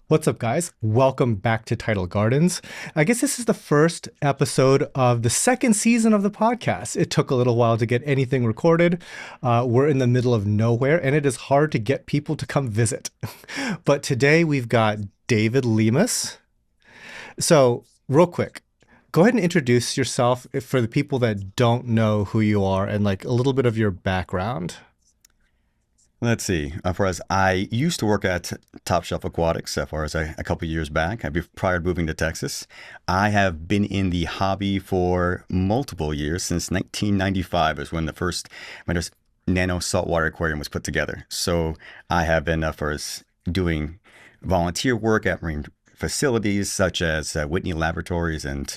What's up, guys? Welcome back to Tidal Gardens. I guess this is the first episode of the second season of the podcast. It took a little while to get anything recorded. We're in the middle of nowhere, and it is hard to get people to come visit. But today we've got David Lemus. So, real quick, go ahead and introduce yourself for the people that don't know who you are and like a little bit of your background. Let's see. For as I used to work at Top Shelf Aquatics, as far as a couple years back, prior to moving to Texas, I have been in the hobby for multiple years. Since 1995 is when the first nano saltwater aquarium was put together. So I have been first doing volunteer work at marine facilities such as Whitney Laboratories and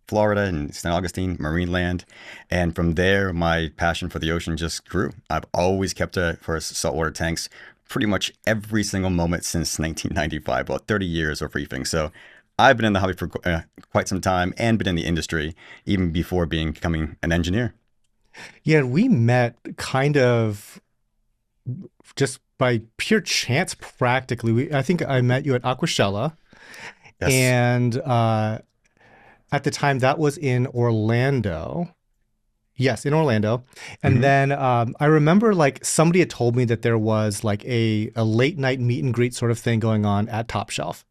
Florida and St. Augustine, Marine Land. And from there, my passion for the ocean just grew. I've always kept for saltwater tanks pretty much every single moment since 1995, about 30 years of reefing. So I've been in the hobby for quite some time and been in the industry even before becoming an engineer. Yeah, we met kind of just by pure chance, practically. I think I met you at Aquashella, Yes. and at the time that was in Orlando. Yes, in Orlando. And hmm then I remember like somebody had told me that there was like a late night meet and greet sort of thing going on at Top Shelf.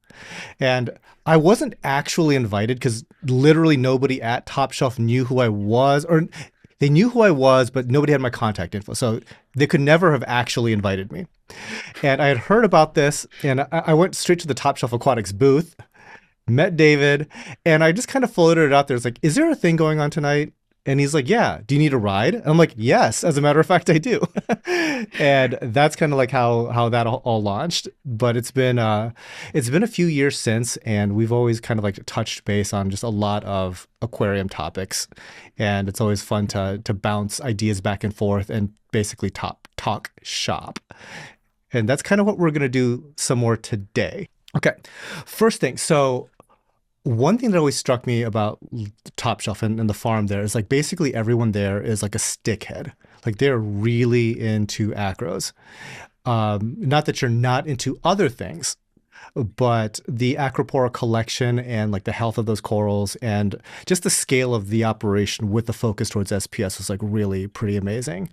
And I wasn't actually invited because literally nobody at Top Shelf knew who I was, or they knew who I was, but nobody had my contact info. So they could never have actually invited me. And I had heard about this, and I went straight to the Top Shelf Aquatics booth, met David, and I just kind of floated it out there. It's like, is there a thing going on tonight? And he's like, yeah, do you need a ride? And I'm like, yes, as a matter of fact, I do. And that's kind of like how that all launched. But it's been a few years since, and we've always kind of like touched base on just a lot of aquarium topics. And it's always fun to bounce ideas back and forth and basically talk shop. And that's kind of what we're gonna do some more today. Okay, first thing. So one thing that always struck me about Top Shelf and the farm there is like basically everyone there is like a stickhead. Like they're really into acros. Not that you're not into other things, but the acropora collection and like the health of those corals and just the scale of the operation with the focus towards SPS was like really pretty amazing.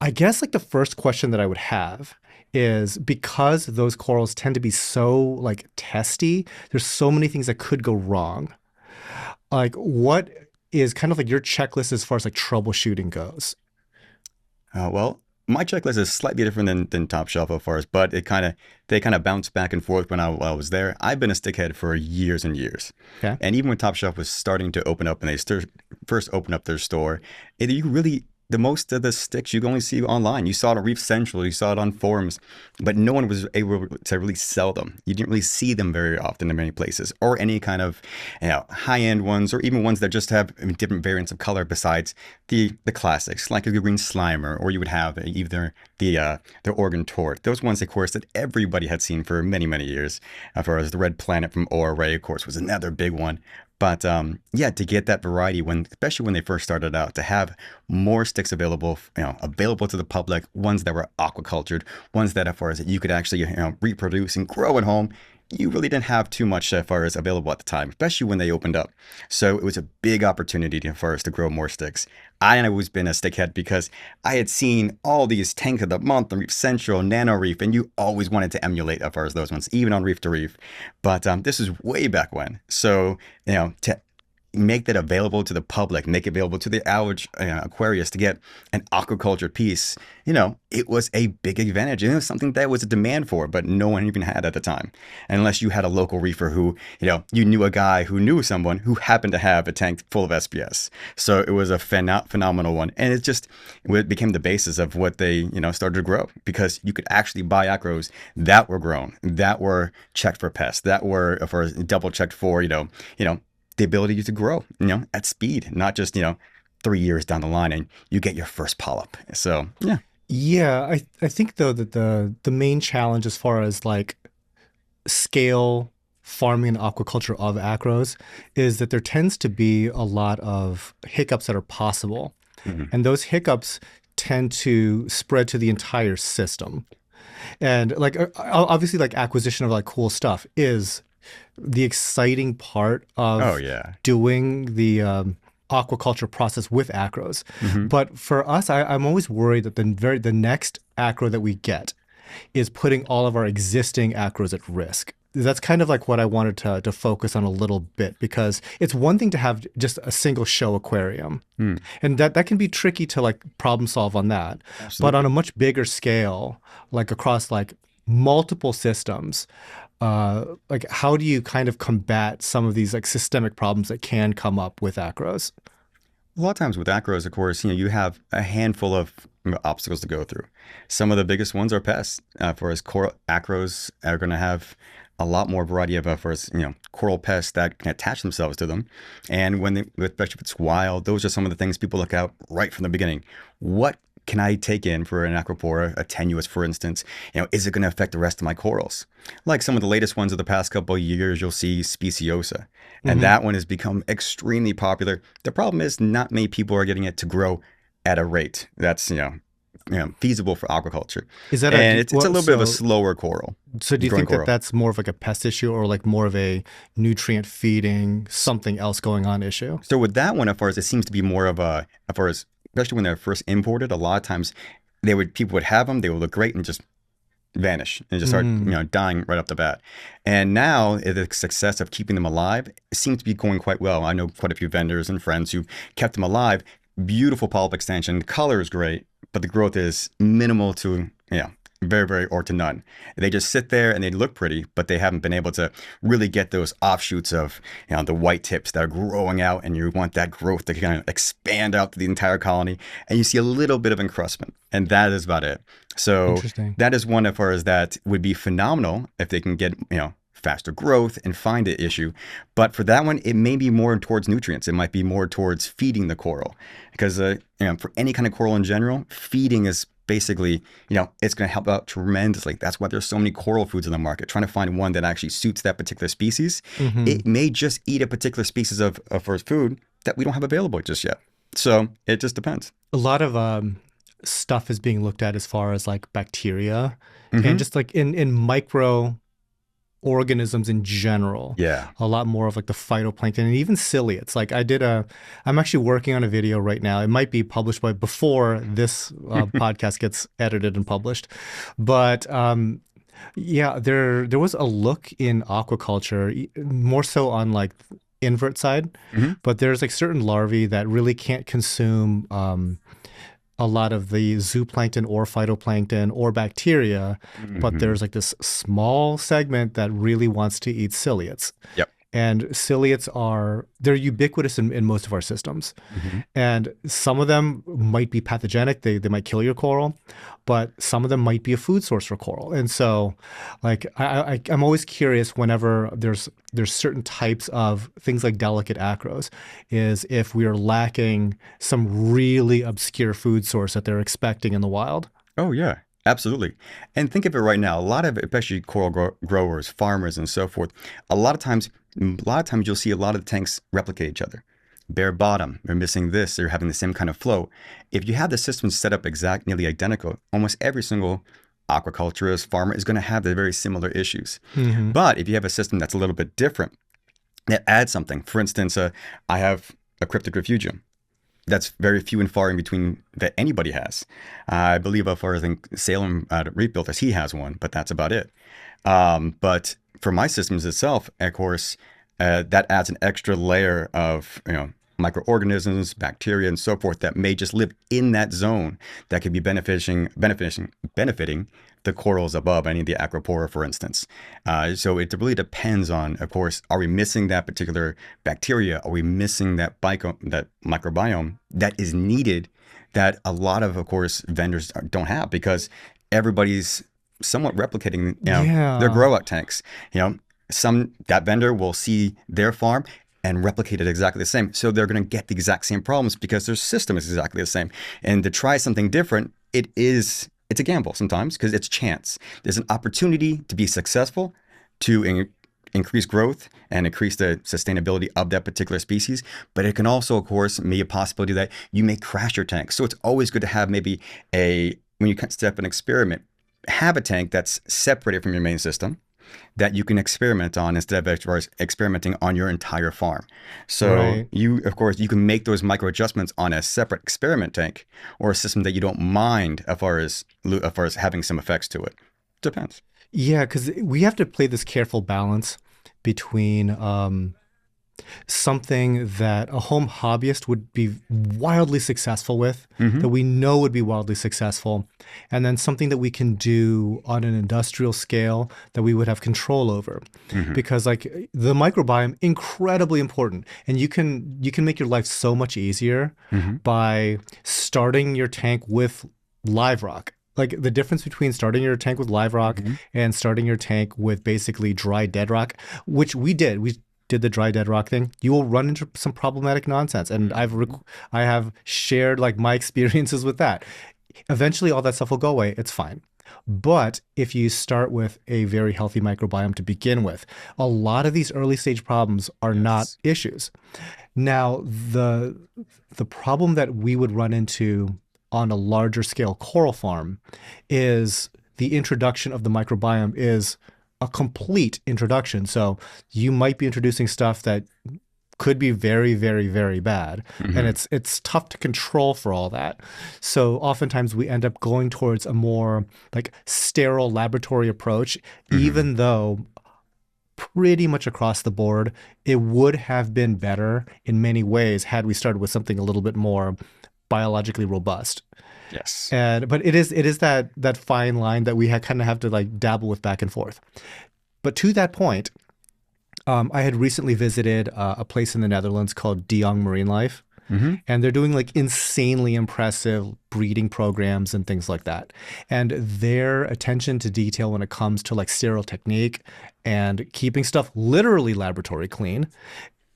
I guess like the first question that I would have is because those corals tend to be so like testy, there's so many things that could go wrong. Like what is kind of like your checklist as far as like troubleshooting goes? Well, my checklist is slightly different than Top Shelf so far, but they kind of bounce back and forth when I was there. I've been a stickhead for years and years, Okay. and even when Top Shelf was starting to open up and first opened up their store, you really the most of the sticks you can only see online. You saw it on Reef Central, you saw it on forums, but no one was able to really sell them. You didn't really see them very often in many places, or any kind of high-end ones, or even ones that just have different variants of color besides the classics, like a green Slimer, or you would have either the Organ Tort. Those ones, of course, that everybody had seen for many, many years. As far as the Red Planet from Aura Ray, of course, was another big one. But yeah, to get that variety especially when they first started out, to have more sticks available, available to the public, ones that were aquacultured, ones that, as far as you could actually, reproduce and grow at home, you really didn't have too much as far as available at the time, especially when they opened up. So it was a big opportunity for us to grow more sticks. I had always been a stickhead because I had seen all these Tank of the Month on Reef Central, Nano Reef, and you always wanted to emulate as far as those ones, even on Reef to Reef. But this is way back when. So, to make that available to the public, make it available to the average aquarist to get an aquaculture piece, it was a big advantage. And it was something that was a demand for, but no one even had at the time. Unless you had a local reefer who, you knew a guy who knew someone who happened to have a tank full of SPS. So it was a phenomenal one. And it became the basis of what they, started to grow, because you could actually buy acros that were grown, that were checked for pests, that were for double checked for, the ability to grow, at speed, not just, 3 years down the line and you get your first polyp. So, yeah. Yeah, I think though that the main challenge as far as like scale farming and aquaculture of acros is that there tends to be a lot of hiccups that are possible. hmm And those hiccups tend to spread to the entire system. And like obviously like acquisition of like cool stuff is the exciting part Oh of yeah. doing the aquaculture process with acros. Hmm. But for us, I'm always worried that the next acro that we get is putting all of our existing acros at risk. That's kind of like what I wanted to focus on a little bit, because it's one thing to have just a single show aquarium, Mm, and that can be tricky to like problem solve on that. But on a absolutely. much bigger scale, like across like multiple systems, like how do you kind of combat some of these like systemic problems that can come up with acros? A lot of times with acros, of course, you have a handful of obstacles to go through. Some of the biggest ones are pests. For as coral acros are going to have a lot more variety of, for as coral pests that can attach themselves to them. And when they, especially if it's wild, those are some of the things people look out right from the beginning. What can I take in for an acropora, a tenuous, for instance? Is it going to affect the rest of my corals? Like some of the latest ones of the past couple of years, you'll see speciosa, and Hmm. that one has become extremely popular. The problem is not many people are getting it to grow at a rate that's feasible for aquaculture, Is that and it's a what? little bit of a slower So do you growing think that coral. that's more of like a pest issue or like more of a nutrient feeding, something else going on issue? So with that one, as far as it seems to be more of a, as far as especially when they're first imported, a lot of times people would have them, they would look great and just vanish and just start Mm. dying right off the bat. And now the success of keeping them alive seems to be going quite well. I know quite a few vendors and friends who kept them alive. Beautiful polyp extension, the color is great, but the growth is minimal to very, very, or to none. They just sit there and they look pretty, but they haven't been able to really get those offshoots of the white tips that are growing out, and you want that growth to kind of expand out to the entire colony, and you see a little bit of encrustment, and that is about it. So Interesting. that is one as far as that would be phenomenal if they can get faster growth and find the issue. But for that one, it may be more towards nutrients. It might be more towards feeding the coral, because for any kind of coral in general, feeding is basically, it's going to help out tremendously. That's why there's so many coral foods in the market. Trying to find one that actually suits that particular species. Hmm. It may just eat a particular species of first food that we don't have available just yet. So it just depends. A lot of stuff is being looked at as far as like bacteria and Hmm. just like in micro organisms in general, Yeah. a lot more of like the phytoplankton and even ciliates. Like I'm actually working on a video right now. It might be published by before this podcast gets edited and published, but yeah, there was a look in aquaculture, more so on like invert side, Hmm. but there's like certain larvae that really can't consume a lot of the zooplankton or phytoplankton or bacteria, but Hmm. there's like this small segment that really wants to eat ciliates. Yep. And ciliates they're ubiquitous in most of our systems. Hmm. And some of them might be pathogenic. They might kill your coral, but some of them might be a food source for coral. And so like I'm always curious whenever there's certain types of things like delicate acros, is if we are lacking some really obscure food source that they're expecting in the wild. Oh yeah, absolutely. And think of it right now. A lot of, especially coral growers, farmers, and so forth. A lot of times you'll see a lot of the tanks replicate each other. Bare bottom, they're missing this, they're having the same kind of flow. If you have the system set up nearly identical, almost every single aquaculturist, farmer is going to have the very similar issues. Hmm. But if you have a system that's a little bit different, that adds something. For instance, I have a cryptic refugium that's very few and far in between that anybody has. I believe, as far as I think Salem Reef Builders, he has one, but that's about it. But for my systems itself, of course, that adds an extra layer of microorganisms, bacteria, and so forth that may just live in that zone that could be benefiting the corals above, any of the acropora, for instance. So it really depends on, of course, are we missing that particular bacteria? Are we missing that that microbiome that is needed, that a lot of course, vendors don't have, because everybody's somewhat replicating, their Yeah. grow out tanks. You know, that vendor will see their farm and replicate it exactly the same. So they're going to get the exact same problems because their system is exactly the same. And to try something different, it's a gamble sometimes, because it's chance. There's an opportunity to be successful, to increase growth and increase the sustainability of that particular species. But it can also, of course, be a possibility that you may crash your tank. So it's always good to have maybe when you step an experiment, have a tank that's separated from your main system that you can experiment on instead of experimenting on your entire farm. So Right. you, of course, you can make those micro adjustments on a separate experiment tank or a system that you don't mind as far as having some effects to it. Depends. Yeah, because we have to play this careful balance between something that a home hobbyist would be wildly successful with, Hmm. that we know would be wildly successful, and then something that we can do on an industrial scale that we would have control over. Hmm. Because like the microbiome, incredibly important, and you can make your life so much easier Hmm. by starting your tank with live rock. Like the difference between starting your tank with live rock Hmm. and starting your tank with basically dry dead rock, which we did. We did the dry dead rock thing. You will run into some problematic nonsense, and Hmm. I have shared like my experiences with that. Eventually, all that stuff will go away. It's fine. But if you start with a very healthy microbiome to begin with, a lot of these early stage problems are not Yes. issues. Now, the problem that we would run into on a larger scale coral farm is the introduction of the microbiome is a complete introduction. So you might be introducing stuff that could be very, very, very bad. And Hmm. it's tough to control for all that. So oftentimes we end up going towards a more like sterile laboratory approach, Hmm. even though pretty much across the board, it would have been better in many ways had we started with something a little bit more biologically robust. Yes. And but it is that fine line that we kind of have to like dabble with back and forth. But to that point, I had recently visited a place in the Netherlands called De Jong Marine Life, Hmm. and they're doing like insanely impressive breeding programs and things like that. And their attention to detail when it comes to like sterile technique and keeping stuff literally laboratory clean,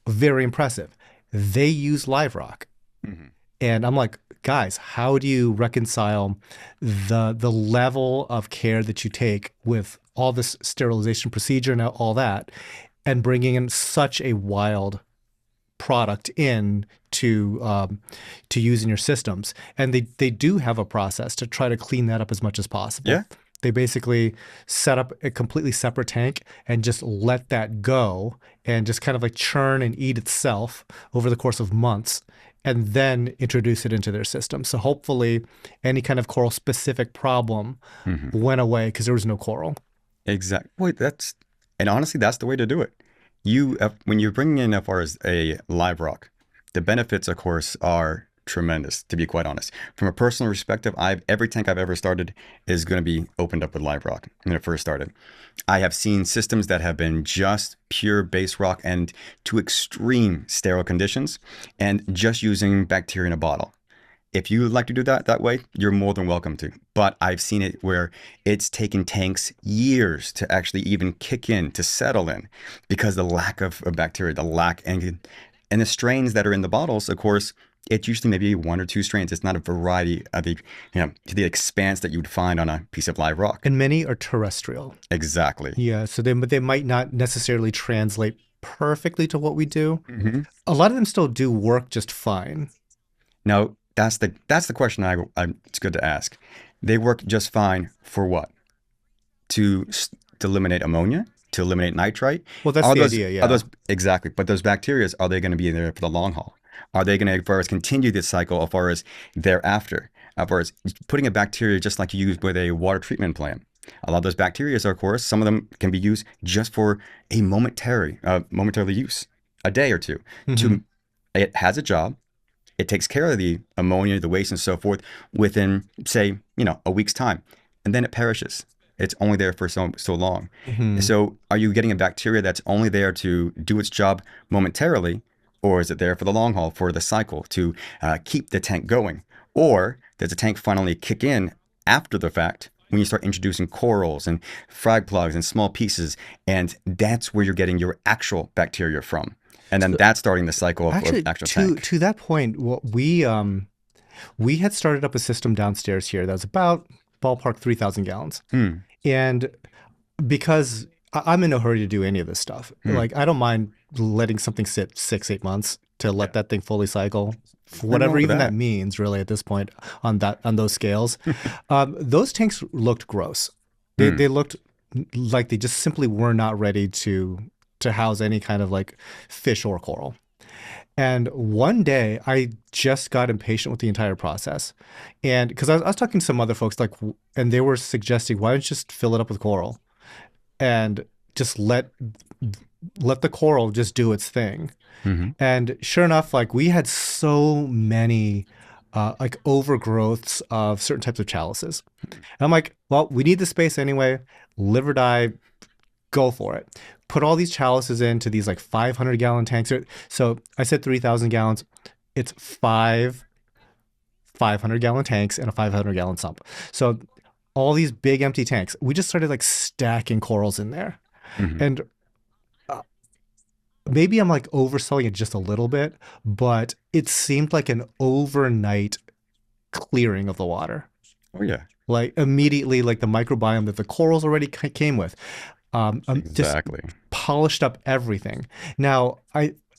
very impressive. They use live rock. Hmm. And I'm like, guys, how do you reconcile the level of care that you take with all this sterilization procedure and all that, and bringing in such a wild product in to use in your systems? And they do have a process to try to clean that up as much as possible. Yeah. They basically set up a completely separate tank and just let that go and just kind of like churn and eat itself over the course of months and then introduce it into their system. So hopefully any kind of coral specific problem Hmm. went away because there was no coral. Exactly. Wait, and honestly, that's the way to do it. When you're bringing in as far as a live rock, the benefits, of course, are tremendous, to be quite honest. From a personal perspective, every tank I've ever started is going to be opened up with live rock when it first started. I have seen systems that have been just pure base rock and to extreme sterile conditions and just using bacteria in a bottle. If you would like to do that way, you're more than welcome to. But I've seen it where it's taken tanks years to actually even kick in, to settle in, because the lack of bacteria, the lack and the strains that are in the bottles, of course, it's usually maybe one or two strains. It's not a variety of to the expanse that you would find on a piece of live rock. And many are terrestrial. Exactly. Yeah, so they might not necessarily translate perfectly to what we do. Hmm. A lot of them still do work just fine. Now, that's the question it's good to ask. They work just fine for what? To eliminate ammonia, to eliminate nitrite. Well, that's Are the those idea, are yeah. those exactly? But those bacteria, are they going to be there for the long haul? Are they going to, as far as continue this cycle, as far as thereafter, as far as putting a bacteria just like you use with a water treatment plant? A lot of those bacteria, of course, some of them can be used just for a momentarily use, a day or two. Hmm. To it has a job. It takes care of the ammonia, the waste, and so forth within, say, a week's time, and then it perishes. It's only there for so long. Hmm. So, are you getting a bacteria that's only there to do its job momentarily, or is it there for the long haul, for the cycle to keep the tank going? Or does the tank finally kick in after the fact when you start introducing corals and frag plugs and small pieces, and that's where you're getting your actual bacteria from? And then So that's starting the cycle of actually, actual to tank. to that point, what we had started up a system downstairs here that was about ballpark 3,000 gallons, Hmm. and because I'm in no hurry to do any of this stuff, Hmm. like I don't mind letting something sit 6, 8 months to let Yeah. that thing fully cycle, for Nothing whatever wrong with even that that. means, really at this point on those scales. Those tanks looked gross. Mm. They looked like they just simply were not ready to house any kind of like fish or coral. And one day I just got impatient with the entire process. And because I was talking to some other folks, like, and they were suggesting, why don't you just fill it up with coral and just let the coral just do its thing. Hmm. And sure enough, like we had so many like overgrowths of certain types of chalices. And I'm like, well, we need the space anyway. Live or die, go for it. Put all these chalices into these like 500-gallon tanks. So I said 3,000 gallons. It's 500-gallon tanks and a 500-gallon sump. So all these big empty tanks. We just started like stacking corals in there. Hmm. And uh, maybe I'm like overselling it just a little bit, but it seemed like an overnight clearing of the water. Oh yeah, Like immediately, like the microbiome that the corals already came with, just exactly. polished up everything. Now,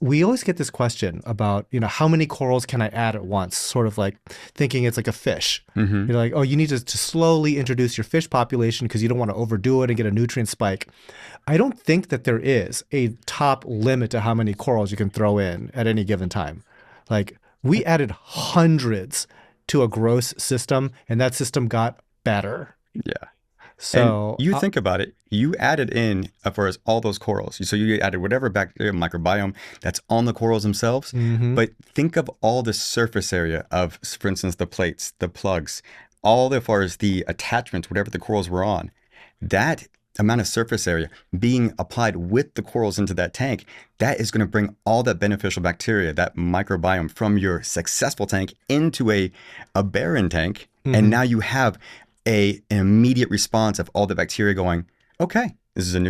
we always get this question about, how many corals can I add at once? Sort of like thinking it's like a fish. Hmm. You're like, oh, you need to slowly introduce your fish population because you don't want to overdo it and get a nutrient spike. I don't think that there is a top limit to how many corals you can throw in at any given time. Like we added hundreds to a gross system, and that system got better. Yeah. And So, you think about it, you added in, for as all those corals. So you added whatever bacteria microbiome that's on the corals themselves. mhm. But think of all the surface area of, for instance, the plates, the plugs, all as far as the attachments, whatever the corals were on. That amount of surface area being applied with the corals into that tank, that is going to bring all that beneficial bacteria, that microbiome from your successful tank into a barren tank. And Mhm. now you have an immediate response of all the bacteria going, okay, this is a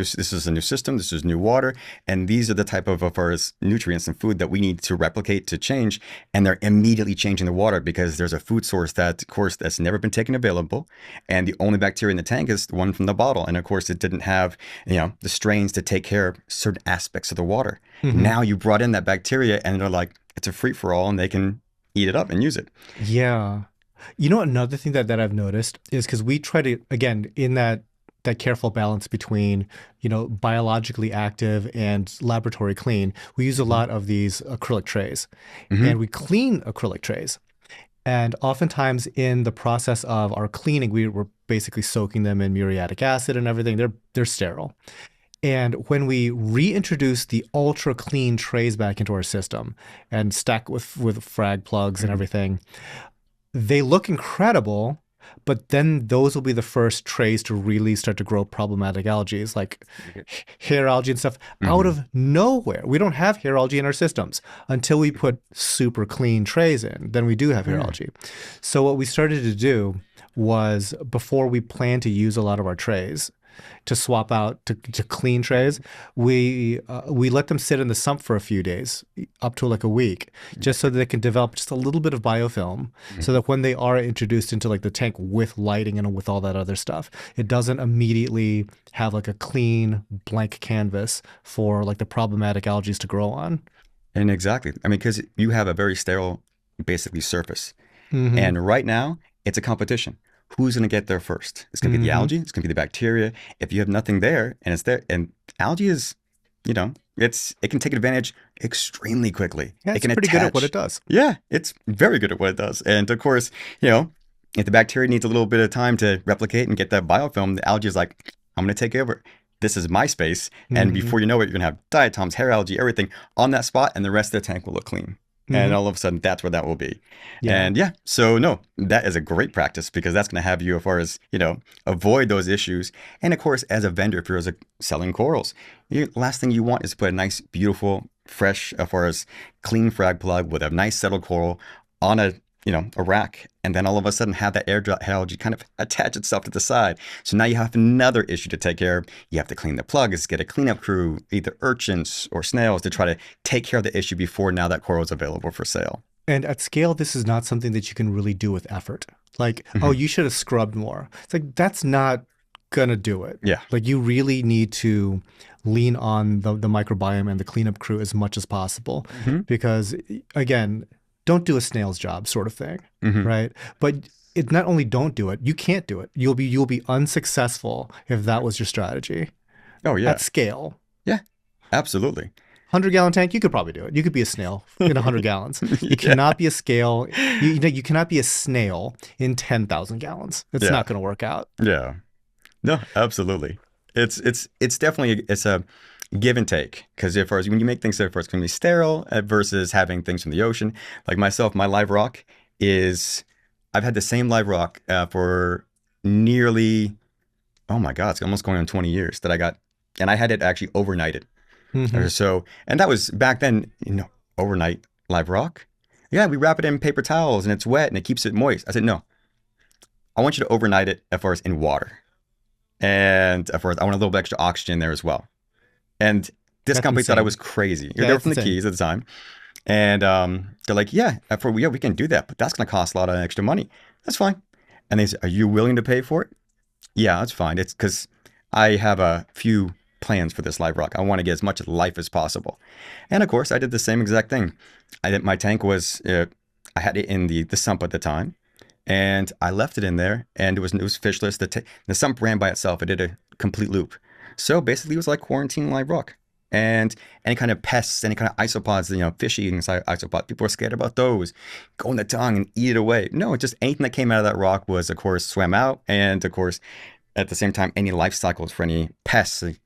new system, this is new water, and these are the type of far as nutrients and food that we need to replicate to change. And they're immediately changing the water because there's a food source that, of course, that's never been taken available, and the only bacteria in the tank is the one from the bottle. And of course, it didn't have the strains to take care of certain aspects of the water. Mhm. Now you brought in that bacteria, and they're like, it's a free for all, and they can eat it up and use it. Yeah. Another thing that I've noticed is because we try to, again, in that careful balance between, biologically active and laboratory clean, we use a Hmm. lot of these acrylic trays Hmm. and we clean acrylic trays. And oftentimes in the process of our cleaning, we were basically soaking them in muriatic acid and everything. They're sterile. And when we reintroduce the ultra clean trays back into our system and stack with frag plugs and Hmm. everything, they look incredible, but then those will be the first trays to really start to grow problematic algae, like hair algae and stuff out Hmm. of nowhere. We don't have hair algae in our systems until we put super clean trays in. Then we do have hair algae. So what we started to do was before we plan to use a lot of our trays to swap out to clean trays, we let them sit in the sump for a few days, up to like a week, just so that they can develop just a little bit of biofilm, so that when they are introduced into like the tank with lighting and with all that other stuff, it doesn't immediately have like a clean blank canvas for like the problematic algae to grow on. And exactly. I mean, because you have a very sterile, basically, surface. Mm-hmm. And right now, it's a competition. Who's going to get there first? It's going to be the Mm-hmm. algae. It's going to be the bacteria. If you have nothing there and it's there, and algae is, it can take advantage extremely quickly. Yeah, It it's can pretty good at what it attach. does. Yeah, it's very good at what it does. And of course, if the bacteria needs a little bit of time to replicate and get that biofilm, the algae is like, I'm going to take over. This is my space. And Mm-hmm. before you know it, you're going to have diatoms, hair algae, everything on that spot, and the rest of the tank will look clean. And Mm-hmm. all of a sudden, that's where that will be. Yeah. And yeah, so no, that is a great practice because that's going to have you, as far as, avoid those issues. And of course, as a vendor, if you're selling corals, the last thing you want is to put a nice, beautiful, fresh, as far as clean frag plug with a nice settled coral on a rack, and then all of a sudden have that air dry algae kind of attach itself to the side. So now you have another issue to take care of. You have to clean the plugs, get a cleanup crew, either urchins or snails, to try to take care of the issue before now that coral is available for sale. And at scale, this is not something that you can really do with effort. Like, oh, Hmm. you should have scrubbed more. It's like, that's not gonna do it. Yeah. Like, you really need to lean on the microbiome and the cleanup crew as much as possible. Hmm. Because, again, don't do a snail's job sort of thing, Hmm. right? But it not only don't do it, you can't do it. You'll be unsuccessful if that was your strategy Oh at yeah, scale. yeah, absolutely. 100-gallon tank, you could probably do it. You could be a snail in 100 gallons. You Yeah, cannot be a scale. You cannot be a snail in 10,000 gallons. It's yeah, not going to work out. yeah. No, absolutely. It's definitely it's a give and take because if far as when you make things so far it's going to be sterile versus having things from the ocean. Like myself, my live rock is I've had the same live rock for nearly oh my god, it's almost going on 20 years that I got, and I had it actually overnighted. Hmm. Or so, and that was back then, overnight live rock. Yeah, we wrap it in paper towels and it's wet and it keeps it moist. I said, no, I want you to overnight it as far as in water. And of course, I want a little bit extra oxygen there as well. And this That's company thought I was insane. crazy. They Yeah, were it's from the insane. Keys at the time. And they're like, yeah, yeah, we can do that, but that's going to cost a lot of extra money. That's fine. And they said, are you willing to pay for it? Yeah, that's fine. It's because I have a few plans for this live rock. I want to get as much life as possible. And of course, I did the same exact thing. I did, my tank was, I had it in the sump at the time, and I left it in there, and it was fishless. The sump ran by itself. It did a complete loop. So basically, it was like quarantine live rock. And any kind of pests, any kind of isopods, fish eating isopods, people are scared about those. Go in the tongue and eat it away. No, it just anything that came out of that rock was, of course, swam out. And of course, at the same time, any life cycles for any pests, I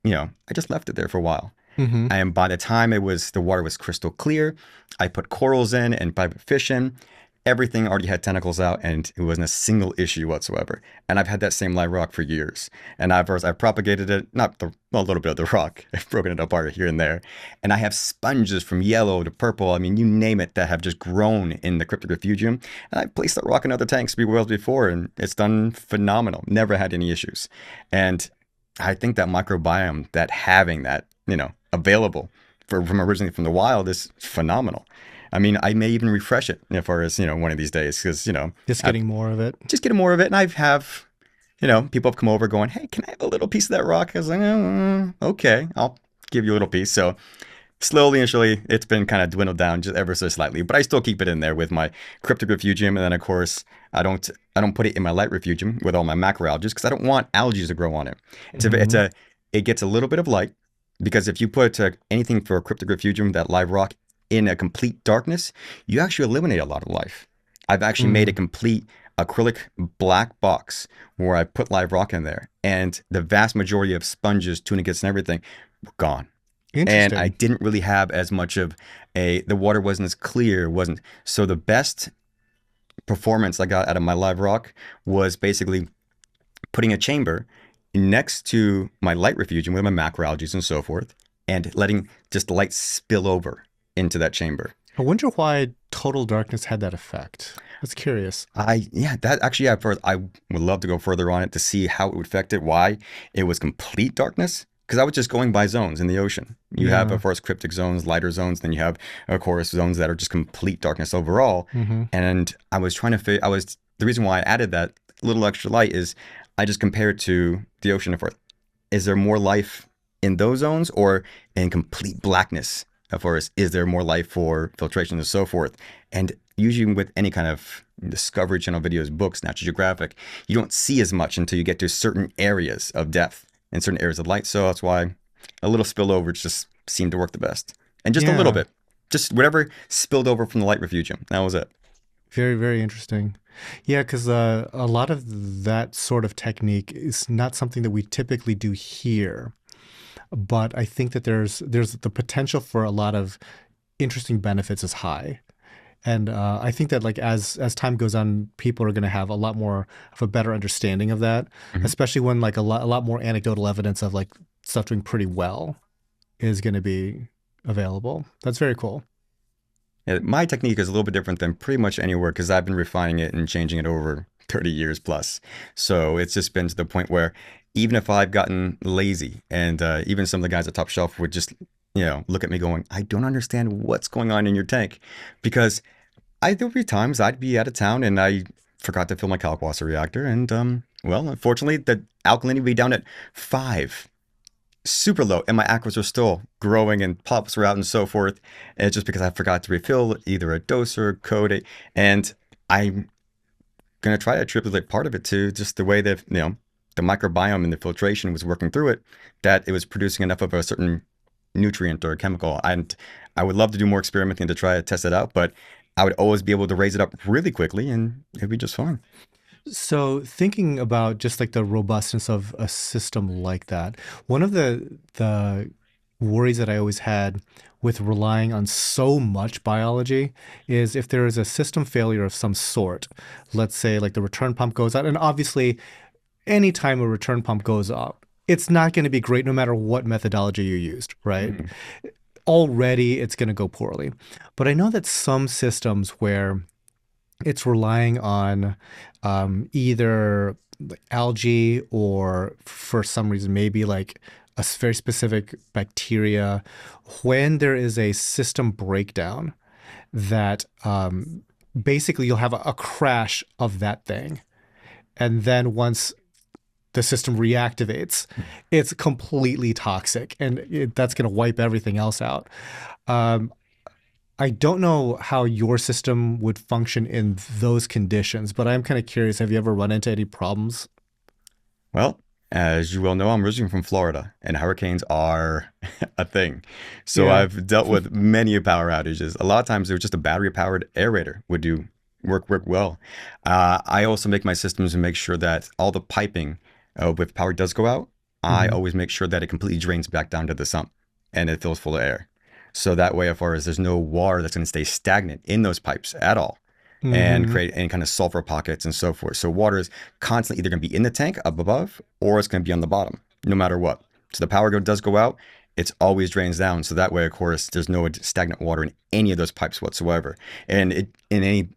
just left it there for a while. Hmm. And by the time the water was crystal clear, I put corals in and I put fish in. Everything already had tentacles out, and it wasn't a single issue whatsoever. And I've had that same live rock for years. And I've propagated it, not a little bit of the rock, I've broken it apart here and there. And I have sponges from yellow to purple. I mean, you name it, that have just grown in the cryptic refugium. And I've placed that rock in other tanks before, and it's done phenomenal. Never had any issues. And I think that microbiome, that having that, available from originally from the wild is phenomenal. I mean, I may even refresh it as far as, one of these days because, Just I've getting more of it. just getting more of it. And people have come over going, hey, can I have a little piece of that rock? I was like, okay, I'll give you a little piece. So slowly and surely, it's been kind of dwindled down just ever so slightly, but I still keep it in there with my cryptic refugium. And then of course, I don't put it in my light refugium with all my macroalgae because I don't want algae to grow on it. Hmm. It gets a little bit of light because if you put anything for a cryptic refugium, that live rock in a complete darkness, you actually eliminate a lot of life. I've actually made a Mm. complete acrylic black box where I put live rock in there, and the vast majority of sponges, tunicates, and everything were gone. And I Interesting. didn't really have as much of the water wasn't as clear, wasn't. So the best performance I got out of my live rock was basically putting a chamber next to my light refugium with my macroalgae and so forth, and letting just the light spill over into that chamber. I wonder why total darkness had that effect. That's curious. Yeah, that actually, yeah, I would love to go further on it to see how it would affect it, why it was complete darkness. Because I was just going by zones in the ocean. You have, Yeah. of course, cryptic zones, lighter zones, then you have, of course, zones that are just complete darkness overall. Hmm. And I was trying to the reason why I added that little extra light is I just compared to the ocean. Of course, is there more life in those zones or in complete blackness? Of course, is there more life for filtration and so forth? And usually with any kind of Discovery Channel videos, books, Natural Geographic, you don't see as much until you get to certain areas of depth and certain areas of light. So that's why a little spillover just seemed to work the best. And just a little Yeah. bit. Just whatever spilled over from the light refugium. That was it. Very, very interesting. Yeah, because a lot of that sort of technique is not something that we typically do here. But I think that there's the potential for a lot of interesting benefits is high. And I think that like as time goes on, people are going to have a lot more of a better understanding of that, Mhm. especially when like a lot more anecdotal evidence of like stuff doing pretty well is going to be available. That's very cool. Yeah, my technique is a little bit different than pretty much anywhere because I've been refining it and changing it over 30 years plus. So it's just been to the point where even if I've gotten lazy and even some of the guys at Top Shelf would just, look at me going, I don't understand what's going on in your tank because there'll be times I'd be out of town and I forgot to fill my Kalkwasser reactor. And, well, unfortunately, the alkalinity would be down at 5, super low, and my aquifers are still growing and polyps are out and so forth. And it's just because I forgot to refill either a dose or a code. And I going to try to attribute part of it to just the way that, the microbiome and the filtration was working through it, that it was producing enough of a certain nutrient or chemical. And I would love to do more experimenting to try to test it out, but I would always be able to raise it up really quickly and it'd be just fine. So thinking about just like the robustness of a system like that, one of the worries that I always had with relying on so much biology is if there is a system failure of some sort, let's say like the return pump goes out, and obviously anytime a return pump goes up, it's not going to be great no matter what methodology you used, right? Mhm. Already it's going to go poorly. But I know that some systems where it's relying on either like algae or for some reason maybe like very specific bacteria. When there is a system breakdown, that basically you'll have a crash of that thing, and then once the system reactivates, it's completely toxic, and that's going to wipe everything else out. Um, I don't know how your system would function in those conditions, but I'm kind of curious. Have you ever run into any problems? Well, as you well know, I'm originally from Florida, and hurricanes are a thing. So Yeah. I've dealt with many power outages. A lot of times, it was just a battery-powered aerator would do work well. I also make my systems and make sure that all the piping, if power does go out, I Hmm. always make sure that it completely drains back down to the sump, and it fills full of air. So that way, as far as there's no water that's going to stay stagnant in those pipes at all and Hmm. create any kind of sulfur pockets and so forth. So water is constantly either going to be in the tank up above or it's going to be on the bottom, no matter what. So the does go out, it's always drains down. So that way, of course, there's no stagnant water in any of those pipes whatsoever. And it in any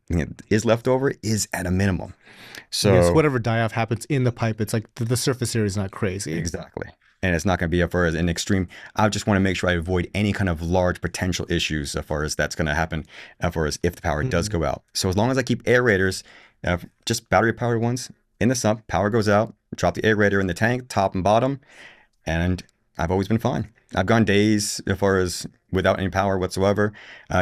is left over is at a minimum. Yes, So whatever die off happens in the pipe, it's like the surface area is not crazy. exactly. And it's not going to be as far as an extreme. I just want to make sure I avoid any kind of large potential issues as far as that's going to happen, as far as if the power does Mhm. go out. So as long as I keep aerators, just battery powered ones in the sump, power goes out, drop the aerator in the tank, top and bottom, and I've always been fine. I've gone days as far as without any power whatsoever,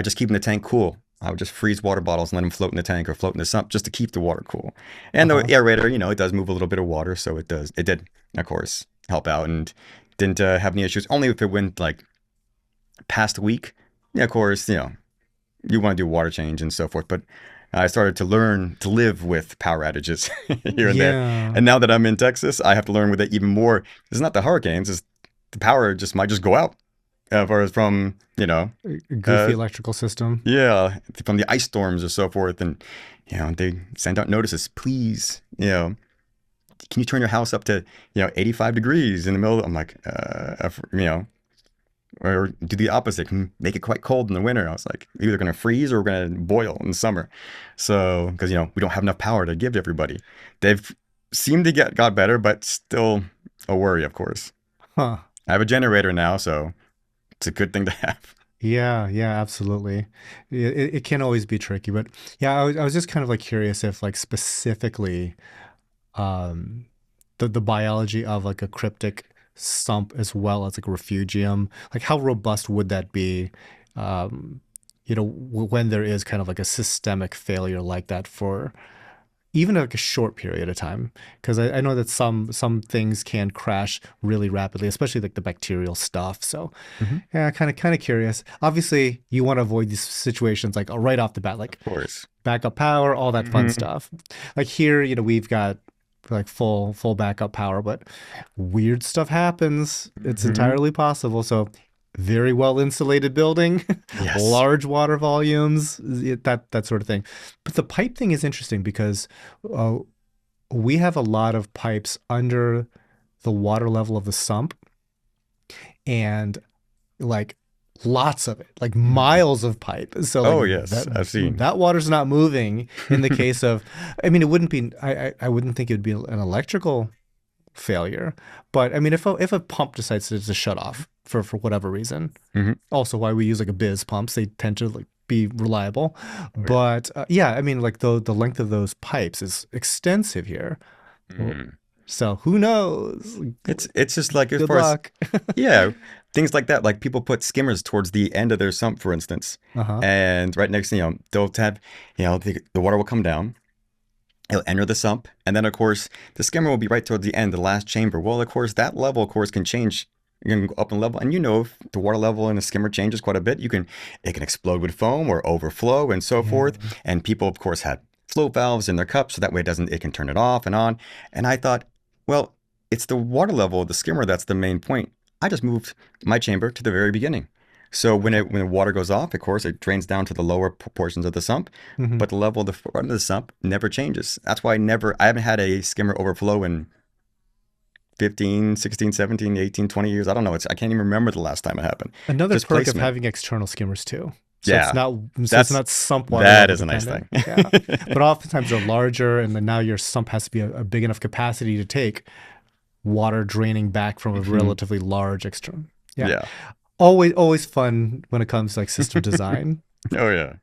just keeping the tank cool. I would just freeze water bottles and let them float in the tank or float in the sump just to keep the water cool. And the Uh-huh. aerator, it does move a little bit of water, so it did, of course, help out and didn't have any issues. Only if it went like past a week, yeah, of course, you want to do water change and so forth. But I started to learn to live with power outages here and there. Yeah. And now that I'm in Texas, I have to learn with it even more. It's not the hurricanes, it's the power just might just go out. As far as from, A goofy uh, electrical system. yeah, from the ice storms or so forth. And, they send out notices, please, can you turn your house up to, 85 degrees in the middle? I'm like, or do the opposite, make it quite cold in the winter. I was like, either going to freeze or we're going to boil in the summer. So, because, we don't have enough power to give to everybody. They've seemed to got better, but still a worry, of course. Huh. I have a generator now, so it's a good thing to have. Yeah, yeah, absolutely. It can always be tricky, but yeah, I was just kind of like curious if like specifically um the biology of like a cryptic sump as well as like a refugium, like how robust would that be? Um, when there is kind of like a systemic failure like that for even like a short period of time, because I know that some things can crash really rapidly, especially like the bacterial stuff. So Hmm. yeah, kind of curious. Obviously, you want to avoid these situations like right off the bat, Of like course. backup power, all that fun Hmm. stuff. Like here, we've got like full backup power, but weird stuff happens. It's Hmm. entirely possible. So very well insulated building, Yes. large water volumes, that sort of thing. But the pipe thing is interesting because uh, we have a lot of pipes under the water level of the sump, and like lots of it, like Mhm. miles of pipe. So like Oh, yes. that I've seen. that water's not moving in the case of, I mean, it wouldn't be, I wouldn't think it would be an electrical failure, but I mean, if a pump decides to shut off for whatever reason, Hmm. also why we use like a biz pumps, they tend to like be reliable. Oh, yeah. But yeah, I mean, like the length of those pipes is extensive here. Well, Mm. so who knows? It's just like as Good far as luck. yeah, things like that. Like people put skimmers towards the end of their sump, for instance, Uh-huh. and right next, they'll have, the water will come down, It'll enter the sump, and then of course the skimmer will be right towards the end, the last chamber. Well, of course that level, of course, can change. You can go up in level, and you know if the water level in a skimmer changes quite a bit, it can explode with foam or overflow and so Yeah. forth. And people, of course, have float valves in their cups, so that way it can turn it off and on. And I thought, well, it's the water level of the skimmer that's the main point. I just moved my chamber to the very beginning. So when the water goes off, of course, it drains down to the lower portions of the sump, Hmm. but the level of the front of the sump never changes. That's why I haven't had a skimmer overflow in 15, 16, 17, 18, 20 years. I don't know. I can't even remember the last time it happened. Another Just perk of placement. having external skimmers too. Yeah, So it's that's not sump water that level is a nice dependent. thing. Yeah. But oftentimes they're larger, and then now your sump has to be a big enough capacity to take water draining back from a Mhm. relatively large external. Yeah. Yeah. Always fun when it comes to like system design. Oh yeah.